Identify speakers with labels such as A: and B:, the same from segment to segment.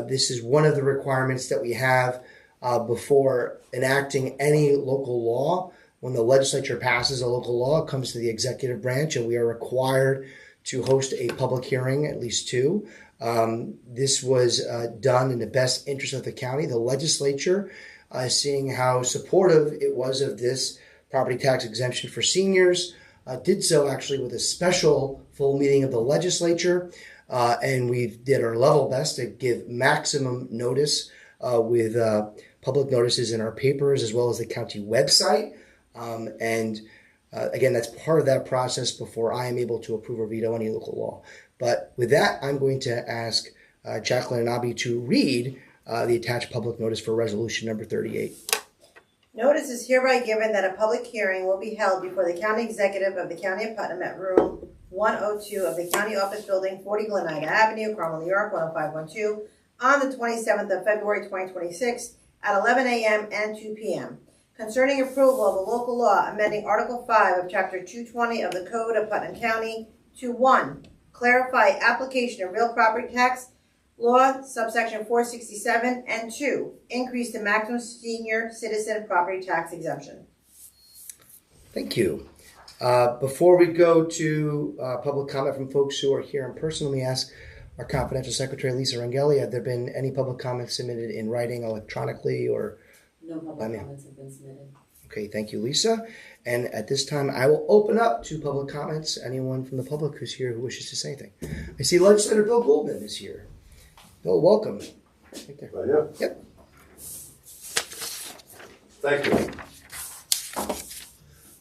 A: This is one of the requirements that we have before enacting any local law. When the legislature passes a local law, it comes to the executive branch, and we are required to host a public hearing, at least two. This was done in the best interest of the county. The legislature, seeing how supportive it was of this property tax exemption for seniors, did so actually with a special full meeting of the legislature. And we did our level best to give maximum notice with public notices in our papers as well as the county website. Again, that's part of that process before I am able to approve or veto any local law. But with that, I'm going to ask Jacqueline and Abby to read the attached public notice for resolution number 38.
B: Notice is hereby given that a public hearing will be held before the county executive of the County of Putnam at room 102 of the County Office Building, 40 Glenida Avenue, Carmel, New York, 10512, on the 27th of February 2026 at 11 a.m. and 2 p.m. concerning approval of a local law amending Article 5 of Chapter 220 of the Code of Putnam County to 1. Clarify application of real property tax law, subsection 467, and 2. Increase the maximum senior citizen property tax exemption.
A: Thank you. Before we go to public comment from folks who are here in person, let me ask our confidential secretary, Lisa Rangeli, have there been any public comments submitted in writing, electronically, or?
C: No public comments have been submitted.
A: Okay, thank you, Lisa. And at this time, I will open up to public comments. Anyone from the public who's here who wishes to say anything. I see Legislator Bill Goldman is here. Bill, welcome. Right there.
D: Right here?
A: Yep.
D: Thank you.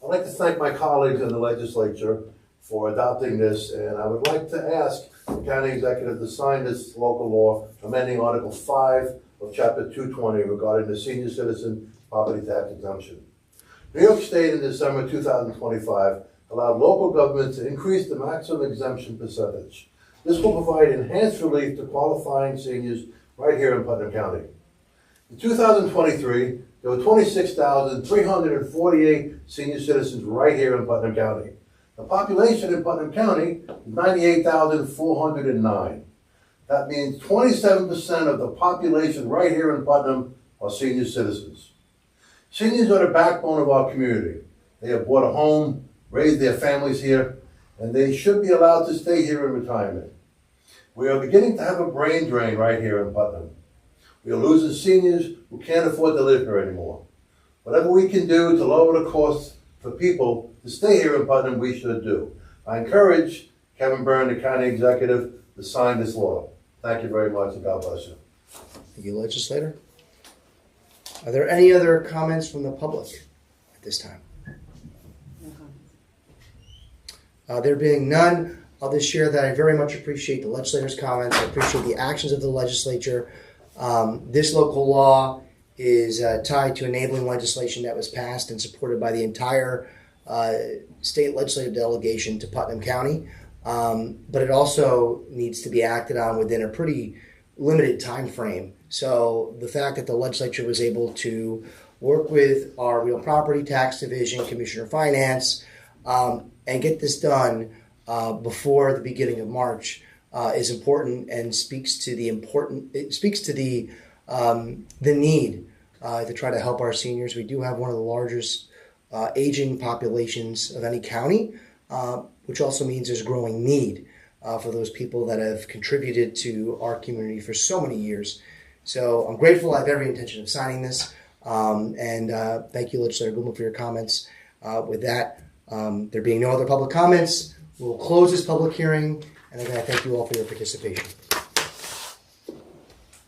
D: I'd like to thank my colleagues in the legislature for adopting this, and I would like to ask the county executive to sign this local law amending Article 5 of Chapter 220 regarding the senior citizen property tax exemption. New York State in December 2025 allowed local governments to increase the maximum exemption percentage. This will provide enhanced relief to qualifying seniors right here in Putnam County. In 2023, there were 26,348 senior citizens right here in Putnam County. The population in Putnam County is 98,409. That means 27% of the population right here in Putnam are senior citizens. Seniors are the backbone of our community. They have bought a home, raised their families here, and they should be allowed to stay here in retirement. We are beginning to have a brain drain right here in Putnam. We are losing seniors who can't afford to live here anymore. Whatever we can do to lower the costs for people to stay here in Putnam, we should do. I encourage Kevin Byrne, the county executive, to sign this law. Thank you very much, and God bless you.
A: Thank you, Legislator. Are there any other comments from the public at this time?
C: No comments.
A: There being none, I'll just share that I very much appreciate the legislator's comments. I appreciate the actions of the legislature. This local law is tied to enabling legislation that was passed and supported by the entire state legislative delegation to Putnam County. But it also needs to be acted on within a pretty limited time frame. So the fact that the legislature was able to work with our real property tax division, Commissioner of Finance, and get this done before the beginning of March is important and speaks to the need to try to help our seniors. We do have one of the largest aging populations of any county, which also means there's growing need for those people that have contributed to our community for so many years. So I'm grateful. I have every intention of signing this. And thank you, Legislator Goodman, for your comments. With that, there being no other public comments, we'll close this public hearing. And again, I thank you all for your participation.